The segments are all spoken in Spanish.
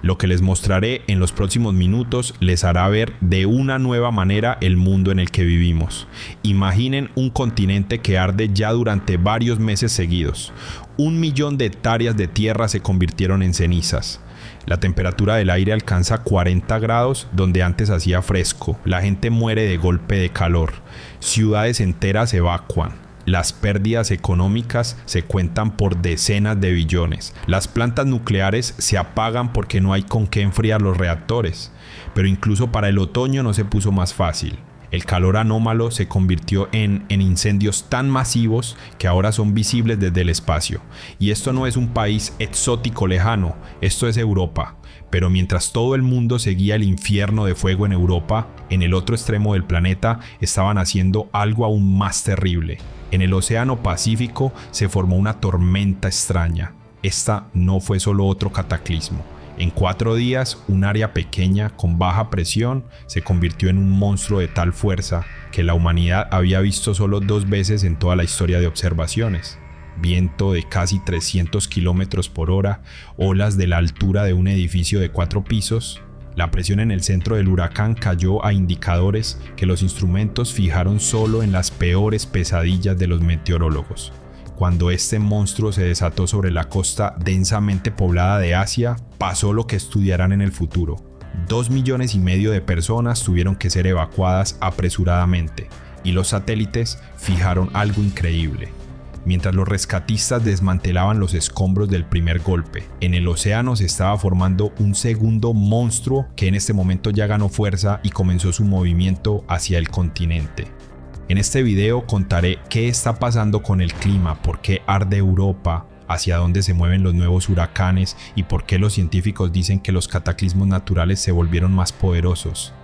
Lo que les mostraré en los próximos minutos les hará ver de una nueva manera el mundo en el que vivimos. Imaginen un continente que arde ya durante varios meses seguidos. 1 millón de hectáreas de tierra se convirtieron en cenizas. La temperatura del aire alcanza 40 grados donde antes hacía fresco. La gente muere de golpe de calor. Ciudades enteras se evacúan. Las pérdidas económicas se cuentan por decenas de billones. Las plantas nucleares se apagan porque no hay con qué enfriar los reactores. Pero incluso para el otoño no se puso más fácil. El calor anómalo se convirtió en incendios tan masivos que ahora son visibles desde el espacio. Y esto no es un país exótico lejano, esto es Europa. Pero mientras todo el mundo seguía el infierno de fuego en Europa, en el otro extremo del planeta estaban haciendo algo aún más terrible. En el Océano Pacífico se formó una tormenta extraña. Esta no fue solo otro cataclismo. En 4 días, un área pequeña con baja presión se convirtió en un monstruo de tal fuerza que la humanidad había visto solo 2 veces en toda la historia de observaciones. Viento de casi 300 kilómetros por hora, olas de la altura de un edificio de 4 pisos. La presión en el centro del huracán cayó a indicadores que los instrumentos fijaron solo en las peores pesadillas de los meteorólogos. Cuando este monstruo se desató sobre la costa densamente poblada de Asia, pasó lo que estudiarán en el futuro. 2,5 millones de personas tuvieron que ser evacuadas apresuradamente, y los satélites fijaron algo increíble. Mientras los rescatistas desmantelaban los escombros del primer golpe, en el océano se estaba formando un segundo monstruo que en este momento ya ganó fuerza y comenzó su movimiento hacia el continente. En este video contaré qué está pasando con el clima, por qué arde Europa, hacia dónde se mueven los nuevos huracanes y por qué los científicos dicen que los cataclismos naturales se volvieron más poderosos.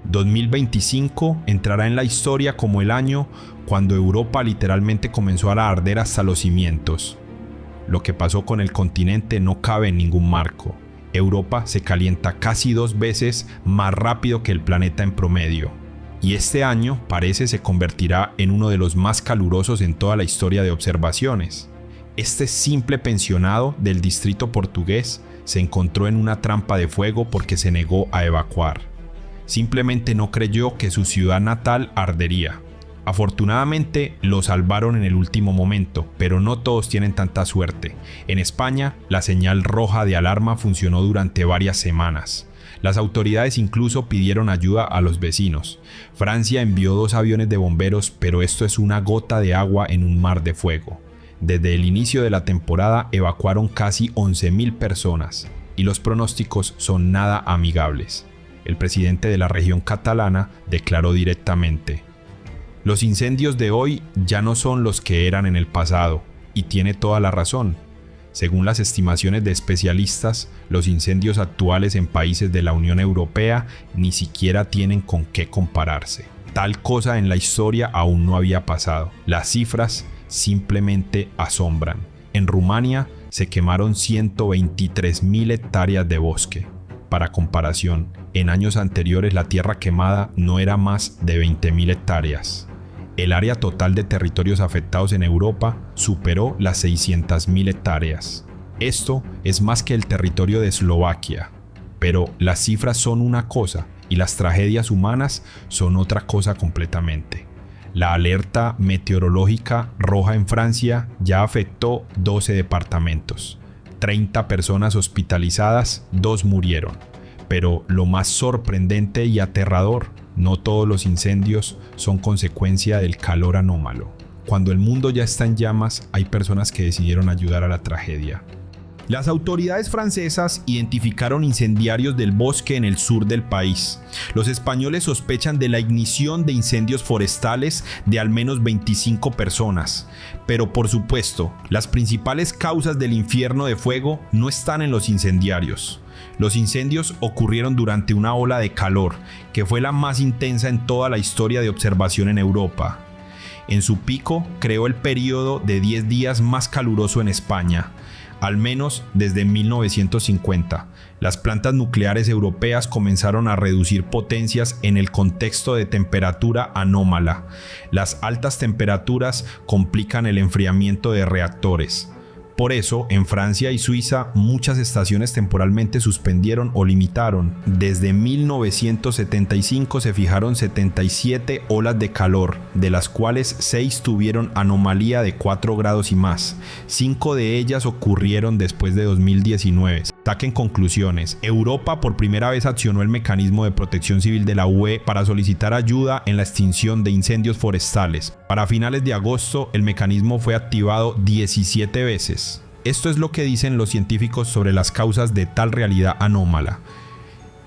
2025 entrará en la historia como el año cuando Europa literalmente comenzó a arder hasta los cimientos. Lo que pasó con el continente no cabe en ningún marco. Europa se calienta casi 2 veces más rápido que el planeta en promedio. Y este año parece se convertirá en uno de los más calurosos en toda la historia de observaciones. Este simple pensionado del distrito portugués se encontró en una trampa de fuego porque se negó a evacuar. Simplemente no creyó que su ciudad natal ardería. Afortunadamente lo salvaron en el último momento, pero no todos tienen tanta suerte. En España, la señal roja de alarma funcionó durante varias semanas. Las autoridades incluso pidieron ayuda a los vecinos. Francia envió 2 aviones de bomberos, pero esto es una gota de agua en un mar de fuego. Desde el inicio de la temporada evacuaron casi 11,000 personas, y los pronósticos son nada amigables. El presidente de la región catalana declaró directamente: "Los incendios de hoy ya no son los que eran en el pasado", y tiene toda la razón. Según las estimaciones de especialistas, los incendios actuales en países de la Unión Europea ni siquiera tienen con qué compararse. Tal cosa en la historia aún no había pasado. Las cifras simplemente asombran. En Rumania se quemaron 123,000 hectáreas de bosque. Para comparación, en años anteriores la tierra quemada no era más de 20,000 hectáreas. El área total de territorios afectados en Europa superó las 600,000 hectáreas. Esto es más que el territorio de Eslovaquia. Pero las cifras son una cosa y las tragedias humanas son otra cosa completamente. La alerta meteorológica roja en Francia ya afectó 12 departamentos. 30 personas hospitalizadas, 2 murieron. Pero lo más sorprendente y aterrador, no todos los incendios son consecuencia del calor anómalo. Cuando el mundo ya está en llamas, hay personas que decidieron ayudar a la tragedia. Las autoridades francesas identificaron incendiarios del bosque en el sur del país. Los españoles sospechan de la ignición de incendios forestales de al menos 25 personas. Pero por supuesto, las principales causas del infierno de fuego no están en los incendiarios. Los incendios ocurrieron durante una ola de calor, que fue la más intensa en toda la historia de observación en Europa. En su pico creó el periodo de 10 días más caluroso en España. Al menos desde 1950, las plantas nucleares europeas comenzaron a reducir potencias en el contexto de temperatura anómala. Las altas temperaturas complican el enfriamiento de reactores. Por eso, en Francia y Suiza, muchas estaciones temporalmente suspendieron o limitaron. Desde 1975 se fijaron 77 olas de calor, de las cuales 6 tuvieron anomalía de 4 grados y más. 5 de ellas ocurrieron después de 2019. Saquen conclusiones. Europa por primera vez accionó el mecanismo de protección civil de la UE para solicitar ayuda en la extinción de incendios forestales. Para finales de agosto, el mecanismo fue activado 17 veces. Esto es lo que dicen los científicos sobre las causas de tal realidad anómala.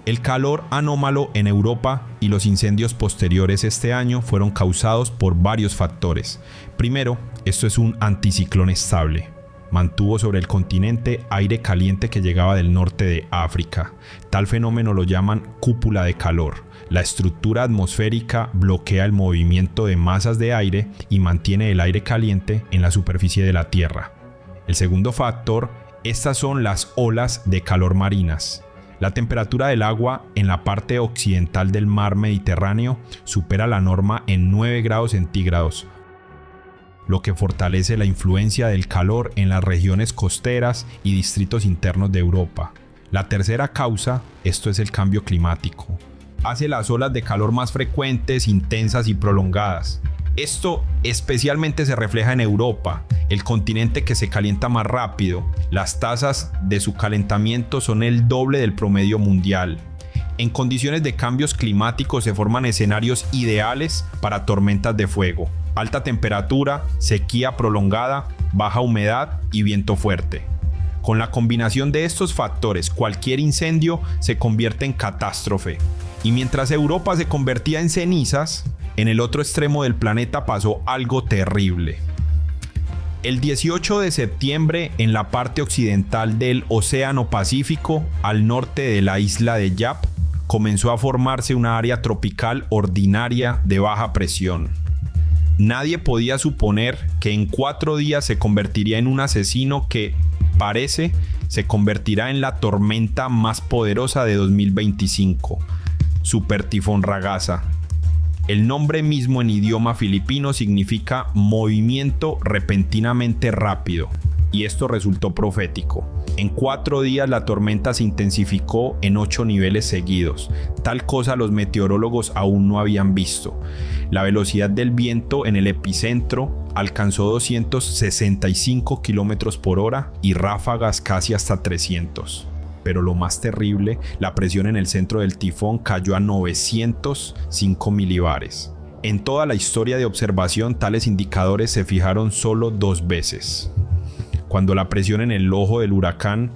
El calor anómalo en Europa y los incendios posteriores este año fueron causados por varios factores. Primero, esto es un anticiclón estable. Mantuvo sobre el continente aire caliente que llegaba del norte de África. Tal fenómeno lo llaman cúpula de calor. La estructura atmosférica bloquea el movimiento de masas de aire y mantiene el aire caliente en la superficie de la Tierra. El segundo factor, estas son las olas de calor marinas. La temperatura del agua en la parte occidental del mar Mediterráneo supera la norma en 9 grados centígrados, lo que fortalece la influencia del calor en las regiones costeras y distritos internos de Europa. La tercera causa, esto es el cambio climático. Hace las olas de calor más frecuentes, intensas y prolongadas. Esto especialmente se refleja en Europa, el continente que se calienta más rápido. Las tasas de su calentamiento son el doble del promedio mundial. En condiciones de cambios climáticos se forman escenarios ideales para tormentas de fuego. Alta temperatura, sequía prolongada, baja humedad y viento fuerte. Con la combinación de estos factores, cualquier incendio se convierte en catástrofe. Y mientras Europa se convertía en cenizas, en el otro extremo del planeta pasó algo terrible. El 18 de septiembre, en la parte occidental del Océano Pacífico, al norte de la isla de Yap, comenzó a formarse una área tropical ordinaria de baja presión. Nadie podía suponer que en 4 días se convertiría en un asesino que, parece, se convertirá en la tormenta más poderosa de 2025, Super Tifón Ragasa. El nombre mismo en idioma filipino significa movimiento repentinamente rápido, y esto resultó profético. En 4 días la tormenta se intensificó en 8 niveles seguidos. Tal cosa los meteorólogos aún no habían visto. La velocidad del viento en el epicentro alcanzó 265 km por hora y ráfagas casi hasta 300. Pero lo más terrible, la presión en el centro del tifón cayó a 905 milibares. En toda la historia de observación, tales indicadores se fijaron solo 2 veces. Cuando la presión en el ojo del huracán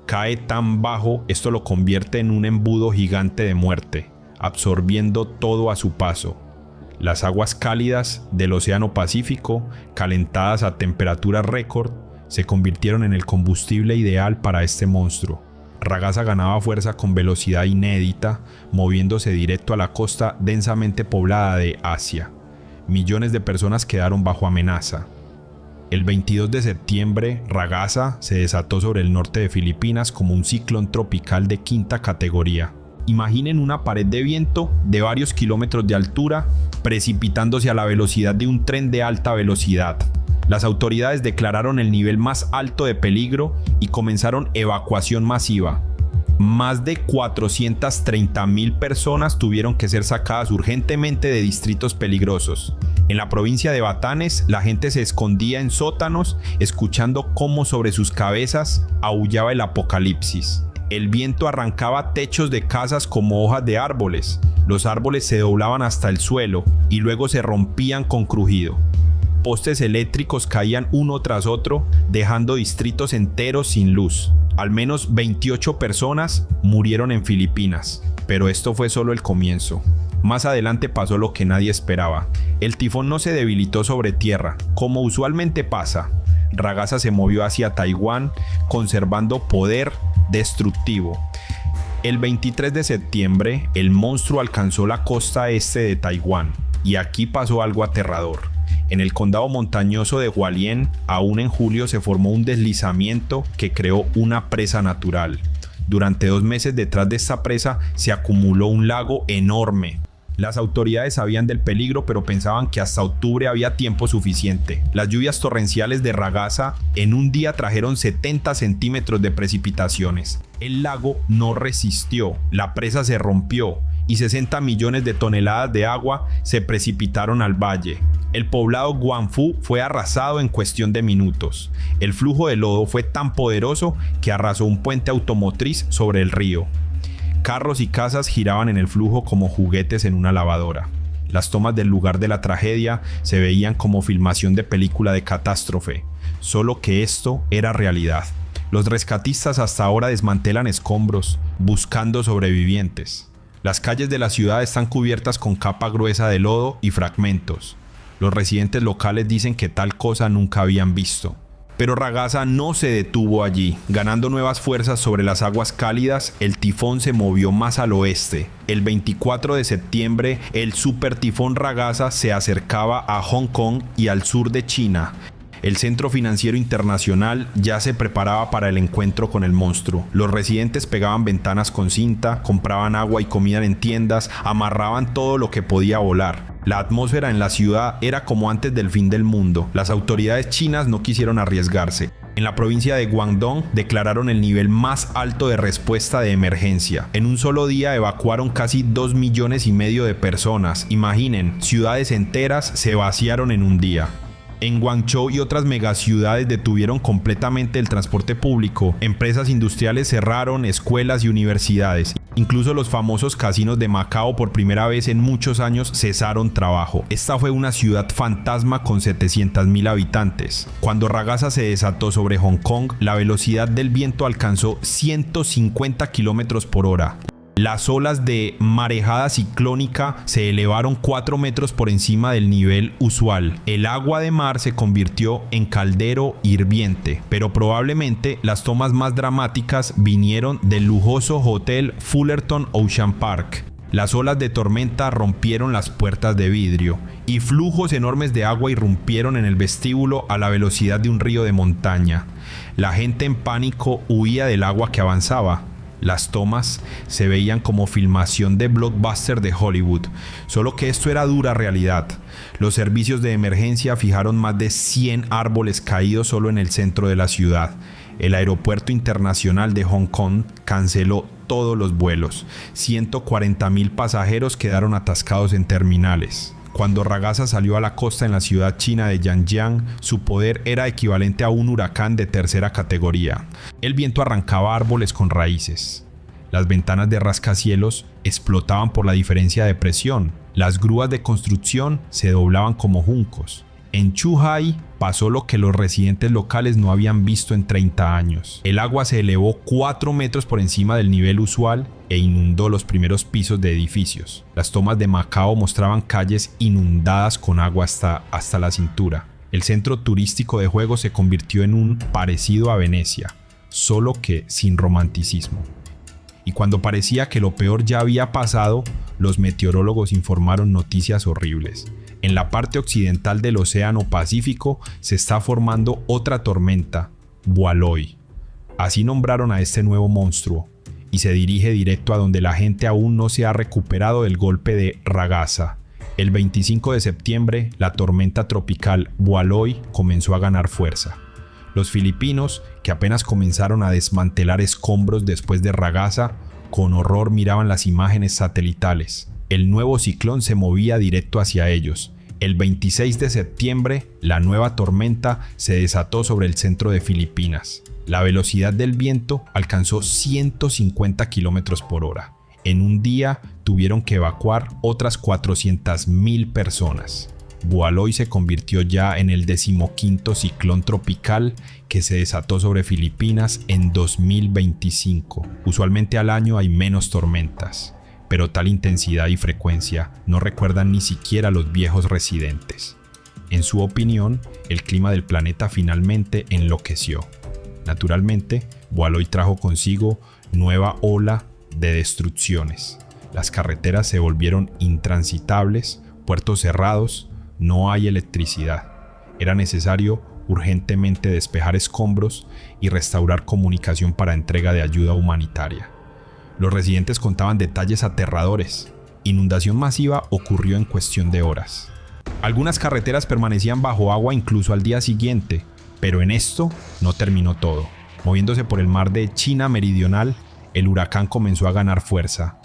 cae tan bajo, esto lo convierte en un embudo gigante de muerte, absorbiendo todo a su paso. Las aguas cálidas del Océano Pacífico, calentadas a temperaturas récord, se convirtieron en el combustible ideal para este monstruo. Ragasa ganaba fuerza con velocidad inédita, moviéndose directo a la costa densamente poblada de Asia. Millones de personas quedaron bajo amenaza. El 22 de septiembre, Ragasa se desató sobre el norte de Filipinas como un ciclón tropical de 5ª categoría. Imaginen una pared de viento de varios kilómetros de altura precipitándose a la velocidad de un tren de alta velocidad. Las autoridades declararon el nivel más alto de peligro y comenzaron evacuación masiva. Más de 430,000 personas tuvieron que ser sacadas urgentemente de distritos peligrosos. En la provincia de Batanes, la gente se escondía en sótanos, escuchando cómo sobre sus cabezas aullaba el apocalipsis. El viento arrancaba techos de casas como hojas de árboles. Los árboles se doblaban hasta el suelo y luego se rompían con crujido. Postes eléctricos caían uno tras otro, dejando distritos enteros sin luz. Al menos 28 personas murieron en Filipinas, pero esto fue solo el comienzo. Más adelante pasó lo que nadie esperaba. El tifón no se debilitó sobre tierra, como usualmente pasa. Ragasa se movió hacia Taiwán, conservando poder destructivo. El 23 de septiembre, el monstruo alcanzó la costa este de Taiwán, y aquí pasó algo aterrador. En el condado montañoso de Hualien, aún en julio se formó un deslizamiento que creó una presa natural. Durante 2 meses detrás de esta presa se acumuló un lago enorme. Las autoridades sabían del peligro, pero pensaban que hasta octubre había tiempo suficiente. Las lluvias torrenciales de Ragasa en un día trajeron 70 centímetros de precipitaciones. El lago no resistió, la presa se rompió y 60 millones de toneladas de agua se precipitaron al valle. El poblado Guangfu fue arrasado en cuestión de minutos. El flujo de lodo fue tan poderoso que arrasó un puente automotriz sobre el río. Carros y casas giraban en el flujo como juguetes en una lavadora. Las tomas del lugar de la tragedia se veían como filmación de película de catástrofe, solo que esto era realidad. Los rescatistas hasta ahora desmantelan escombros, buscando sobrevivientes. Las calles de la ciudad están cubiertas con capa gruesa de lodo y fragmentos. Los residentes locales dicen que tal cosa nunca habían visto. Pero Ragasa no se detuvo allí. Ganando nuevas fuerzas sobre las aguas cálidas, el tifón se movió más al oeste. El 24 de septiembre, el supertifón Ragasa se acercaba a Hong Kong y al sur de China. El centro financiero internacional ya se preparaba para el encuentro con el monstruo. Los residentes pegaban ventanas con cinta, compraban agua y comida en tiendas, amarraban todo lo que podía volar. La atmósfera en la ciudad era como antes del fin del mundo. Las autoridades chinas no quisieron arriesgarse. En la provincia de Guangdong declararon el nivel más alto de respuesta de emergencia. En un solo día evacuaron casi 2,5 millones de personas. Imaginen, ciudades enteras se vaciaron en un día. En Guangzhou y otras megaciudades detuvieron completamente el transporte público. Empresas industriales cerraron, escuelas y universidades. Incluso los famosos casinos de Macao por primera vez en muchos años cesaron trabajo. Esta fue una ciudad fantasma con 700,000 habitantes. Cuando Ragasa se desató sobre Hong Kong, la velocidad del viento alcanzó 150 km por hora. Las olas de marejada ciclónica se elevaron 4 metros por encima del nivel usual. El agua de mar se convirtió en caldero hirviente, pero probablemente las tomas más dramáticas vinieron del lujoso hotel Fullerton Ocean Park. Las olas de tormenta rompieron las puertas de vidrio y flujos enormes de agua irrumpieron en el vestíbulo a la velocidad de un río de montaña. La gente en pánico huía del agua que avanzaba. Las tomas se veían como filmación de blockbuster de Hollywood, solo que esto era dura realidad. Los servicios de emergencia fijaron más de 100 árboles caídos solo en el centro de la ciudad. El aeropuerto internacional de Hong Kong canceló todos los vuelos. 140,000 pasajeros quedaron atascados en terminales. Cuando Ragasa salió a la costa en la ciudad china de Yanjiang, su poder era equivalente a un huracán de tercera categoría. El viento arrancaba árboles con raíces. Las ventanas de rascacielos explotaban por la diferencia de presión. Las grúas de construcción se doblaban como juncos. En Zhuhai pasó lo que los residentes locales no habían visto en 30 años. El agua se elevó 4 metros por encima del nivel usual e inundó los primeros pisos de edificios. Las tomas de Macao mostraban calles inundadas con agua hasta la cintura. El centro turístico de juegos se convirtió en un parecido a Venecia, solo que sin romanticismo. Y cuando parecía que lo peor ya había pasado, los meteorólogos informaron noticias horribles. En la parte occidental del Océano Pacífico se está formando otra tormenta, Boaloi. Así nombraron a este nuevo monstruo, y se dirige directo a donde la gente aún no se ha recuperado del golpe de Ragasa. El 25 de septiembre, la tormenta tropical Boaloi comenzó a ganar fuerza. Los filipinos, que apenas comenzaron a desmantelar escombros después de Ragasa, con horror miraban las imágenes satelitales. El nuevo ciclón se movía directo hacia ellos. El 26 de septiembre, la nueva tormenta se desató sobre el centro de Filipinas. La velocidad del viento alcanzó 150 km por hora. En un día tuvieron que evacuar otras 400,000 personas. Boaloi se convirtió ya en el 15º ciclón tropical que se desató sobre Filipinas en 2025. Usualmente al año hay menos tormentas, pero tal intensidad y frecuencia no recuerdan ni siquiera los viejos residentes. En su opinión, el clima del planeta finalmente enloqueció. Naturalmente, Boaloi trajo consigo nueva ola de destrucciones. Las carreteras se volvieron intransitables, puertos cerrados, no hay electricidad. Era necesario urgentemente despejar escombros y restaurar comunicación para entrega de ayuda humanitaria. Los residentes contaban detalles aterradores. inundación masiva ocurrió en cuestión de horas. Algunas carreteras permanecían bajo agua incluso al día siguiente, pero en esto no terminó todo. Moviéndose por el mar de China Meridional, el huracán comenzó a ganar fuerza.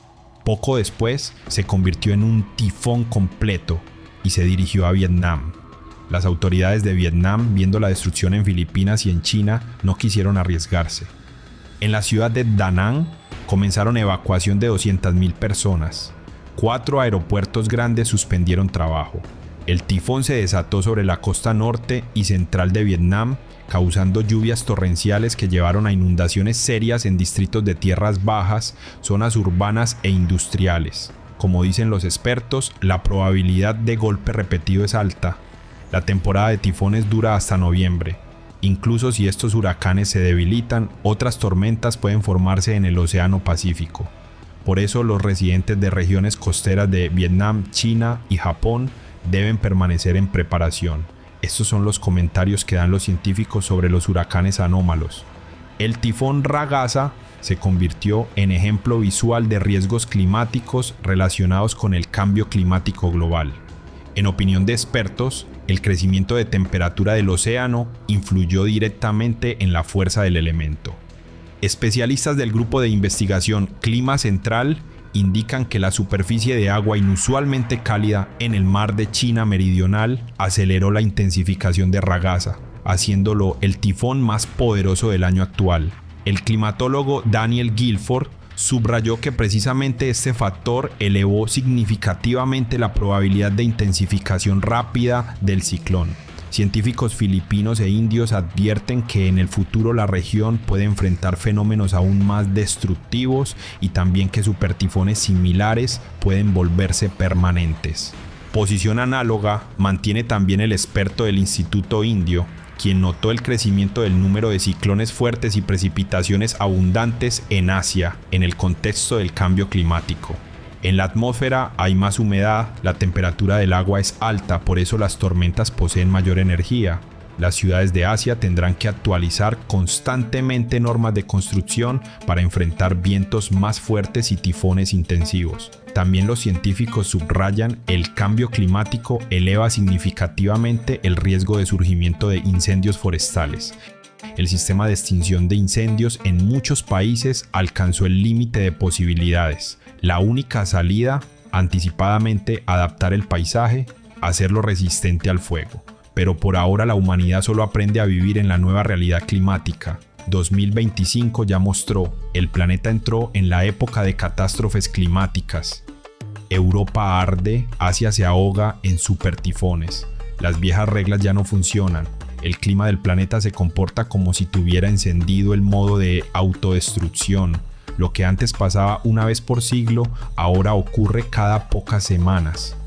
Poco después se convirtió en un tifón completo y se dirigió a Vietnam. Las autoridades de Vietnam, viendo la destrucción en Filipinas y en China, no quisieron arriesgarse. En la ciudad de Da Nang comenzaron evacuación de 200.000 personas. 4 aeropuertos grandes suspendieron trabajo. El tifón se desató sobre la costa norte y central de Vietnam, causando lluvias torrenciales que llevaron a inundaciones serias en distritos de tierras bajas, zonas urbanas e industriales. Como dicen los expertos, la probabilidad de golpe repetido es alta. La temporada de tifones dura hasta noviembre. Incluso si estos huracanes se debilitan, otras tormentas pueden formarse en el Océano Pacífico. Por eso los residentes de regiones costeras de Vietnam, China y Japón deben permanecer en preparación. Estos son los comentarios que dan los científicos sobre los huracanes anómalos. El tifón Ragasa se convirtió en ejemplo visual de riesgos climáticos relacionados con el cambio climático global. En opinión de expertos, el crecimiento de temperatura del océano influyó directamente en la fuerza del elemento. Especialistas del grupo de investigación Clima Central indican que la superficie de agua inusualmente cálida en el mar de China Meridional aceleró la intensificación de Ragasa, haciéndolo el tifón más poderoso del año actual. El climatólogo Daniel Guilford subrayó que precisamente este factor elevó significativamente la probabilidad de intensificación rápida del ciclón. Científicos filipinos e indios advierten que en el futuro la región puede enfrentar fenómenos aún más destructivos y también que supertifones similares pueden volverse permanentes. Posición análoga mantiene también el experto del Instituto Indio, quien notó el crecimiento del número de ciclones fuertes y precipitaciones abundantes en Asia en el contexto del cambio climático. En la atmósfera hay más humedad, la temperatura del agua es alta, por eso las tormentas poseen mayor energía. Las ciudades de Asia tendrán que actualizar constantemente normas de construcción para enfrentar vientos más fuertes y tifones intensivos. También los científicos subrayan el cambio climático eleva significativamente el riesgo de surgimiento de incendios forestales. El sistema de extinción de incendios en muchos países alcanzó el límite de posibilidades. La única salida, anticipadamente adaptar el paisaje, hacerlo resistente al fuego. Pero por ahora la humanidad solo aprende a vivir en la nueva realidad climática. 2025 ya mostró, el planeta entró en la época de catástrofes climáticas. Europa arde, Asia se ahoga en supertifones. Las viejas reglas ya no funcionan. El clima del planeta se comporta como si tuviera encendido el modo de autodestrucción. Lo que antes pasaba una vez por siglo, ahora ocurre cada pocas semanas.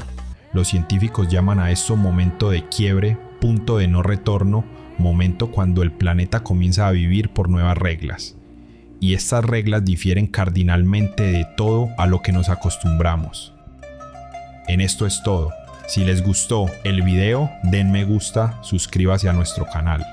Los científicos llaman a esto momento de quiebre, punto de no retorno, momento cuando el planeta comienza a vivir por nuevas reglas. Y estas reglas difieren cardinalmente de todo a lo que nos acostumbramos. En esto es todo. Si les gustó el video, den me gusta, suscríbase a nuestro canal.